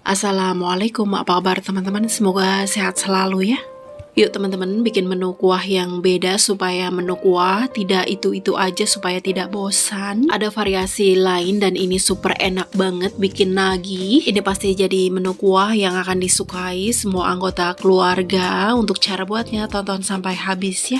Assalamualaikum, apa kabar teman-teman? Semoga sehat selalu ya. Yuk teman-teman bikin menu kuah yang beda supaya menu kuah tidak itu-itu aja supaya tidak bosan. Ada variasi lain dan ini super enak banget bikin nagih. Ini pasti jadi menu kuah yang akan disukai semua anggota keluarga. Untuk cara buatnya tonton sampai habis ya.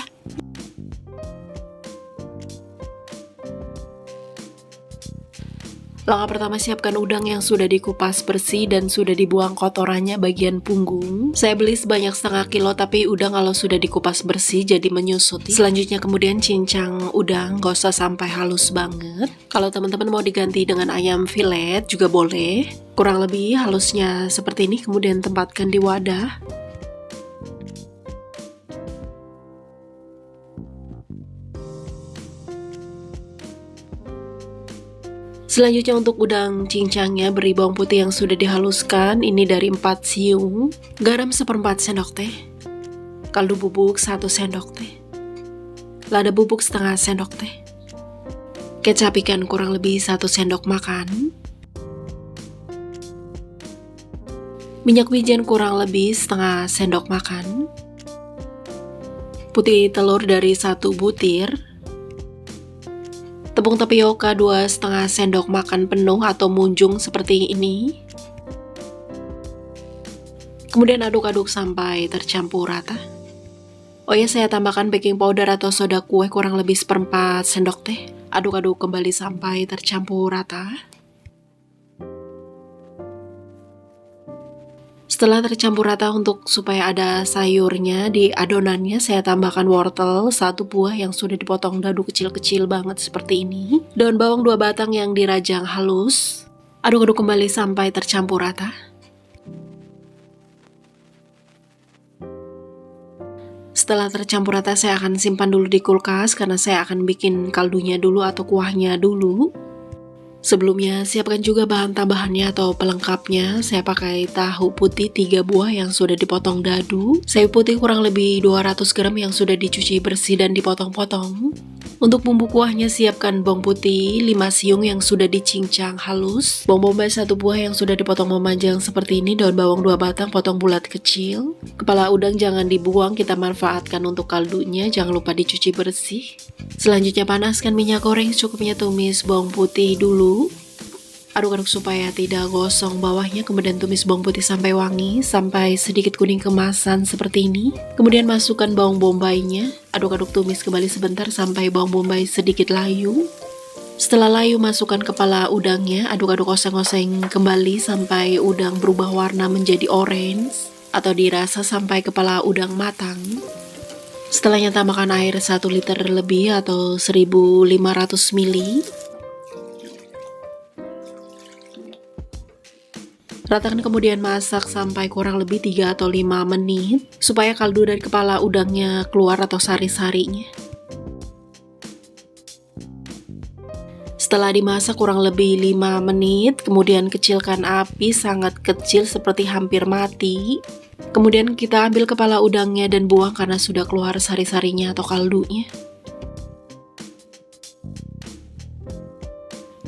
Langkah pertama, siapkan udang yang sudah dikupas bersih dan sudah dibuang kotorannya bagian punggung. Saya beli sebanyak setengah kilo, tapi udang kalau sudah dikupas bersih jadi menyusut. Selanjutnya kemudian cincang udang, gak usah sampai halus banget. Kalau teman-teman mau diganti dengan ayam filet juga boleh. Kurang lebih halusnya seperti ini, kemudian tempatkan di wadah. Selanjutnya untuk udang cincangnya beri bawang putih yang sudah dihaluskan, ini dari 4 siung, garam 1/4 sendok teh, kaldu bubuk 1 sendok teh, lada bubuk setengah sendok teh, kecap ikan kurang lebih 1 sendok makan, minyak wijen kurang lebih setengah sendok makan, putih telur dari 1 butir, tepung tapioka 2,5 sendok makan penuh atau munjung seperti ini. Kemudian aduk-aduk sampai tercampur rata. Oh ya, saya tambahkan baking powder atau soda kue kurang lebih 1/4 sendok teh. Aduk-aduk kembali sampai tercampur rata. Setelah tercampur rata, untuk supaya ada sayurnya di adonannya, saya tambahkan wortel 1 buah yang sudah dipotong dadu kecil-kecil banget seperti ini. Daun bawang 2 batang yang dirajang halus. Aduk-aduk kembali sampai tercampur rata. Setelah tercampur rata, saya akan simpan dulu di kulkas karena saya akan bikin kaldunya dulu atau kuahnya dulu. Sebelumnya, siapkan juga bahan tambahannya atau pelengkapnya. Saya pakai tahu putih 3 buah yang sudah dipotong dadu. Sawi putih kurang lebih 200 gram yang sudah dicuci bersih dan dipotong-potong. Untuk bumbu kuahnya, siapkan bawang putih 5 siung yang sudah dicincang halus, bawang bombay 1 buah yang sudah dipotong memanjang seperti ini, daun bawang 2 batang potong bulat kecil. Kepala udang jangan dibuang, kita manfaatkan untuk kaldunya, jangan lupa dicuci bersih. Selanjutnya panaskan minyak goreng, secukupnya tumis bawang putih dulu. Aduk-aduk supaya tidak gosong bawahnya, kemudian tumis bawang putih sampai wangi, sampai sedikit kuning kemasan seperti ini. Kemudian masukkan bawang bombaynya, aduk-aduk tumis kembali sebentar sampai bawang bombay sedikit layu. Setelah layu, masukkan kepala udangnya, aduk-aduk oseng-oseng kembali sampai udang berubah warna menjadi orange, atau dirasa sampai kepala udang matang. Setelahnya tambahkan air 1 liter lebih atau 1500 ml. Ratakan kemudian masak sampai kurang lebih 3 atau 5 menit supaya kaldu dari kepala udangnya keluar atau sari-sarinya. Setelah dimasak kurang lebih 5 menit, kemudian kecilkan api sangat kecil seperti hampir mati. Kemudian kita ambil kepala udangnya dan buang karena sudah keluar sari-sarinya atau kaldunya.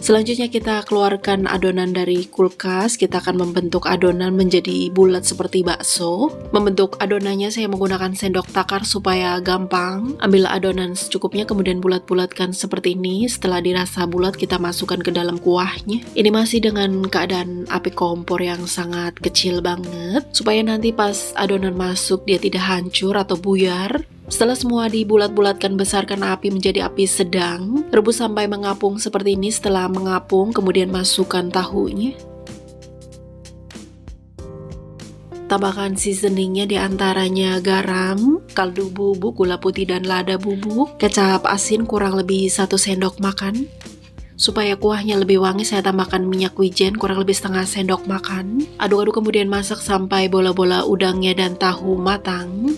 Selanjutnya kita keluarkan adonan dari kulkas. Kita akan membentuk adonan menjadi bulat seperti bakso. Membentuk adonannya saya menggunakan sendok takar supaya gampang. Ambil adonan secukupnya kemudian bulat-bulatkan seperti ini. Setelah dirasa bulat, kita masukkan ke dalam kuahnya. Ini masih dengan keadaan api kompor yang sangat kecil banget, supaya nanti pas adonan masuk dia tidak hancur atau buyar. Setelah semua dibulat-bulatkan, besarkan api menjadi api sedang. Rebus sampai mengapung seperti ini. Setelah mengapung, kemudian masukkan tahunya. Tambahkan seasoningnya, diantaranya garam, kaldu bubuk, gula putih dan lada bubuk, kecap asin kurang lebih 1 sendok makan. Supaya kuahnya lebih wangi, saya tambahkan minyak wijen kurang lebih setengah sendok makan. Aduk-aduk kemudian masak sampai bola-bola udangnya dan tahu matang.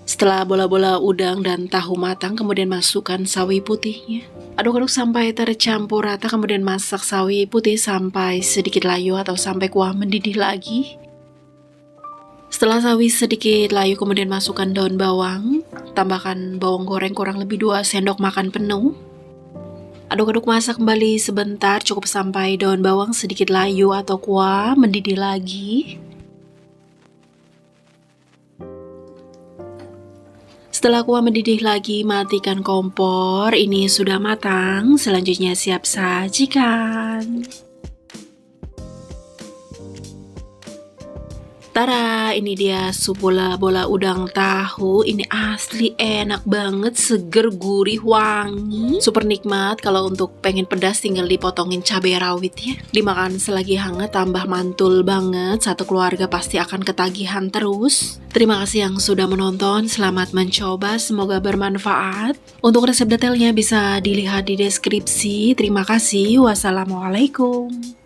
Setelah bola-bola udang dan tahu matang, kemudian masukkan sawi putihnya. Aduk-aduk sampai tercampur rata, kemudian masak sawi putih sampai sedikit layu atau sampai kuah mendidih lagi. Setelah sawi sedikit layu, kemudian masukkan daun bawang. Tambahkan bawang goreng kurang lebih 2 sendok makan penuh. Aduk-aduk masak kembali sebentar, cukup sampai daun bawang sedikit layu atau kuah mendidih lagi. Setelah kuah mendidih lagi, matikan kompor. Ini sudah matang, selanjutnya siap sajikan. Tara, ini dia sup bola-bola udang tahu. Ini asli enak banget, seger, gurih, wangi. Super nikmat. Kalau untuk pengen pedas tinggal dipotongin cabai rawit ya. Dimakan selagi hangat tambah mantul banget. Satu keluarga pasti akan ketagihan terus. Terima kasih yang sudah menonton. Selamat mencoba, semoga bermanfaat. Untuk resep detailnya bisa dilihat di deskripsi. Terima kasih. Wassalamualaikum.